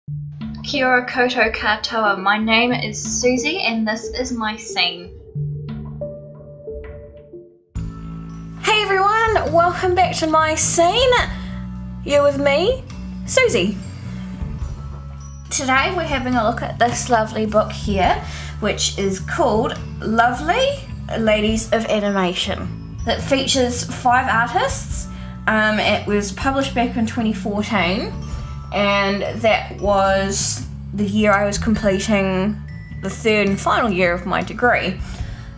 Kia ora koutou katoa, my name is Susie and this is my scene. Hey everyone, welcome back to my scene. You're with me, Susie. Today we're having a look at this lovely book here, which is called Lovely Ladies of Animation. It features 5 artists. It was published back in 2014, and that was the year I was completing the 3rd and final year of my degree.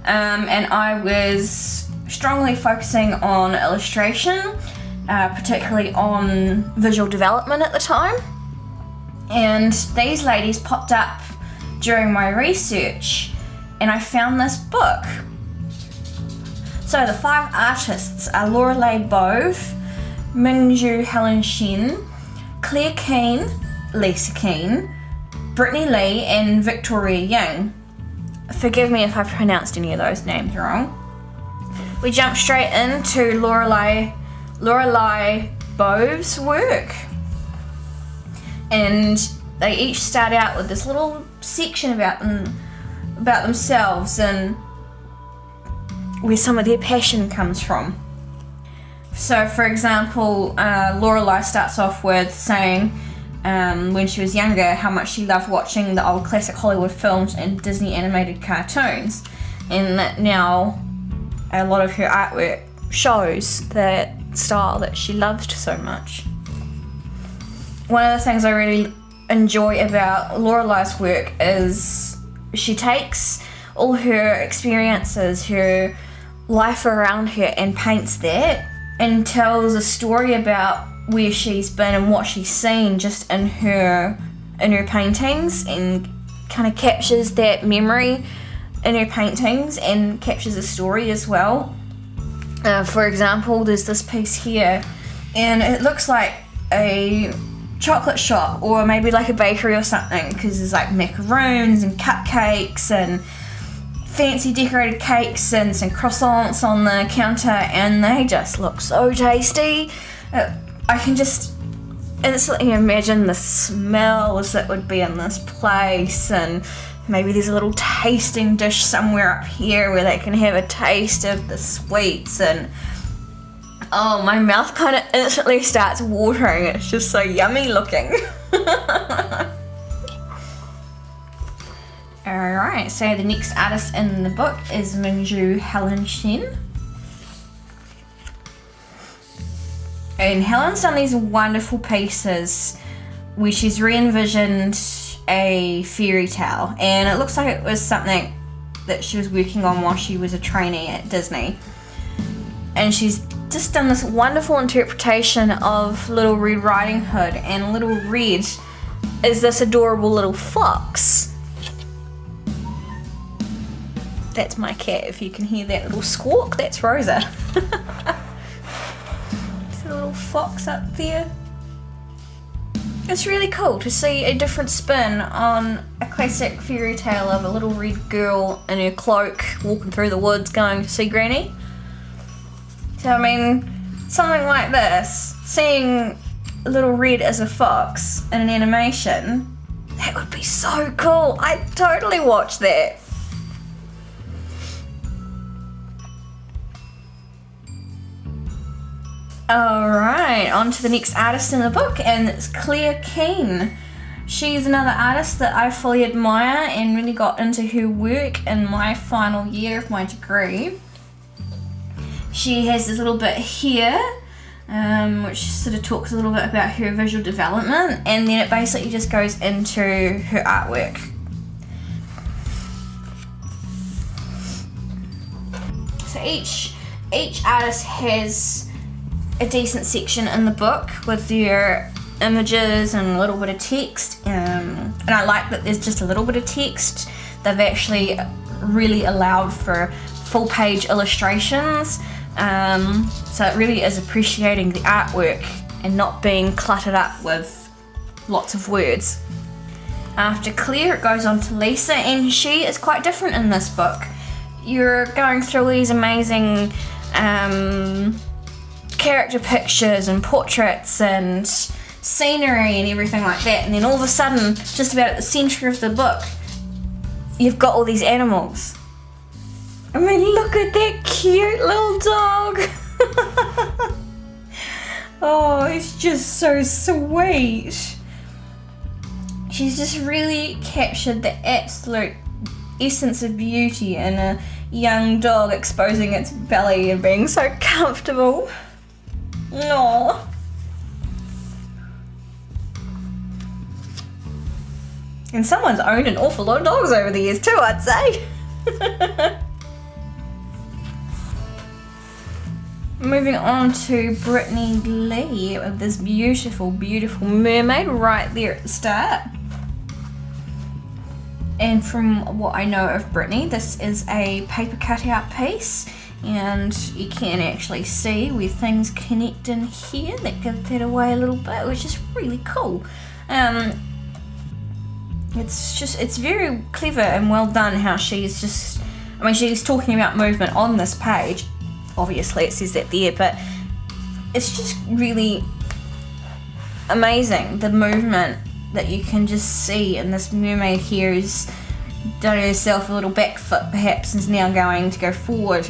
And I was strongly focusing on illustration, particularly on visual development at the time. And these ladies popped up during my research, and I found this book. So the 5 artists are Lorelei Bove, Manju Helen Shen, Claire Keane, Lisa Keane, Brittany Lee, and Victoria Young. Forgive me if I've pronounced any of those names wrong. We jump straight into Lorelei Bove's work. And they each start out with this little section about themselves and where some of their passion comes from. So, for example, Lorelei starts off with saying when she was younger how much she loved watching the old classic Hollywood films and Disney animated cartoons, and that now a lot of her artwork shows that style that she loved so much. One of the things I really enjoy about Lorelei's work is she takes all her experiences, her life around her, and paints that and tells a story about where she's been and what she's seen just in her paintings, and kind of captures that memory in her paintings and captures a story as well. For example, there's this piece here, and it looks like a chocolate shop or maybe like a bakery or something, because there's like macaroons and cupcakes and fancy decorated cakes and some croissants on the counter, and they just look so tasty. I can just instantly imagine the smells that would be in this place, and maybe there's a little tasting dish somewhere up here where they can have a taste of the sweets, and oh, my mouth kind of instantly starts watering. It's just so yummy looking. Alright, so the next artist in the book is Manju Helen Shen. And Helen's done these wonderful pieces where she's re-envisioned a fairy tale, and it looks like it was something that she was working on while she was a trainee at Disney. And she's just done this wonderful interpretation of Little Red Riding Hood, and Little Red is this adorable little fox. That's my cat, if you can hear that little squawk, that's Rosa. There's a little fox up there. It's really cool to see a different spin on a classic fairy tale of a little red girl in her cloak walking through the woods going to see Granny. So I mean, something like this, seeing Little Red as a fox in an animation, that would be so cool. I'd totally watch that. Alright, on to the next artist in the book, and it's Claire Keane. She's another artist that I fully admire and really got into her work in my final year of my degree. She has this little bit here, which sort of talks a little bit about her visual development, and then it basically just goes into her artwork. So each artist has a decent section in the book with their images and a little bit of text, and I like that there's just a little bit of text. They've actually really allowed for full page illustrations, so it really is appreciating the artwork and not being cluttered up with lots of words. After Claire, it goes on to Lisa, and she is quite different in this book. You're going through these amazing character pictures and portraits and scenery and everything like that, and then all of a sudden, just about at the centre of the book, you've got all these animals. I mean, look at that cute little dog. Oh, it's just so sweet. She's just really captured the absolute essence of beauty in a young dog exposing its belly and being so comfortable. Aww. And someone's owned an awful lot of dogs over the years too, I'd say. Moving on to Brittany Lee with this beautiful, beautiful mermaid right there at the start. And from what I know of Brittany, this is a paper cutout piece, and you can actually see where things connect in here that give that away a little bit, which is really cool. It's very clever and well done how she's talking about movement on this page. Obviously it says that there, but it's just really amazing, the movement that you can just see in this mermaid here who's done herself a little back foot perhaps and is now going to go forward.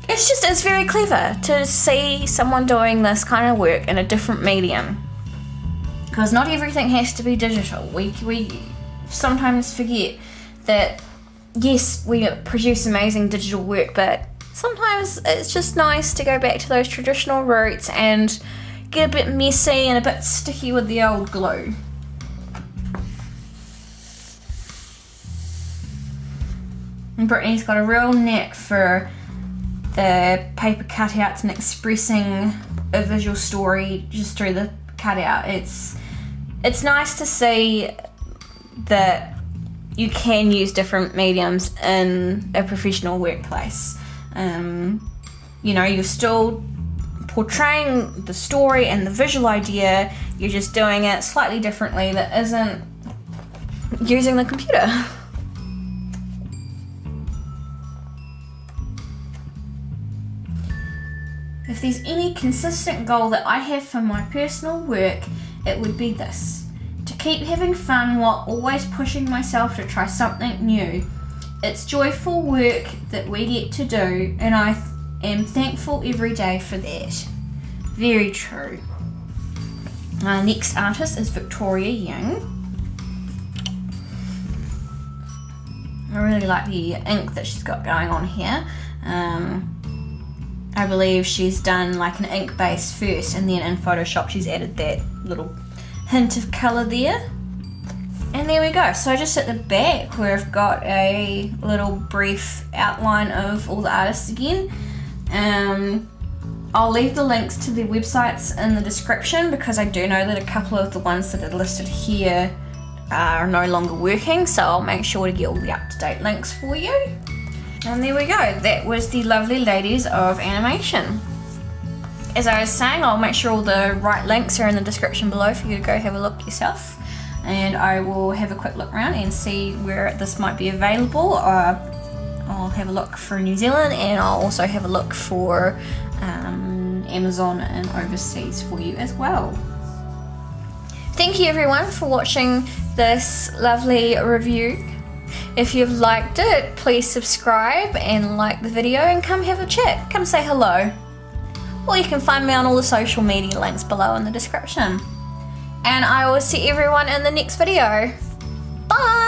It's very clever to see someone doing this kind of work in a different medium, because not everything has to be digital. We sometimes forget that yes, we produce amazing digital work, but sometimes it's just nice to go back to those traditional roots and get a bit messy and a bit sticky with the old glue. And Brittany's got a real knack for the paper cutouts and expressing a visual story just through the cutout. It's nice to see that you can use different mediums in a professional workplace. You're still portraying the story and the visual idea, you're just doing it slightly differently that isn't using the computer. If there's any consistent goal that I have for my personal work, it would be this: to keep having fun while always pushing myself to try something new. It's joyful work that we get to do, and I am thankful every day for that. Very true. Our next artist is Victoria Young. I really like the ink that she's got going on here. I believe she's done like an ink base first, and then in Photoshop she's added that little hint of colour there. And there we go. So just at the back where I've got a little brief outline of all the artists again. I'll leave the links to their websites in the description, because I do know that a couple of the ones that are listed here are no longer working, so I'll make sure to get all the up-to-date links for you. And there we go. That was the lovely ladies of animation. As I was saying, I'll make sure all the right links are in the description below for you to go have a look yourself. And I will have a quick look around and see where this might be available. I'll have a look for New Zealand, and I'll also have a look for Amazon and overseas for you as well. Thank you everyone for watching this lovely review. If you've liked it, please subscribe and like the video and come have a chat. Come say hello. Or you can find me on all the social media links below in the description. And I will see everyone in the next video. Bye!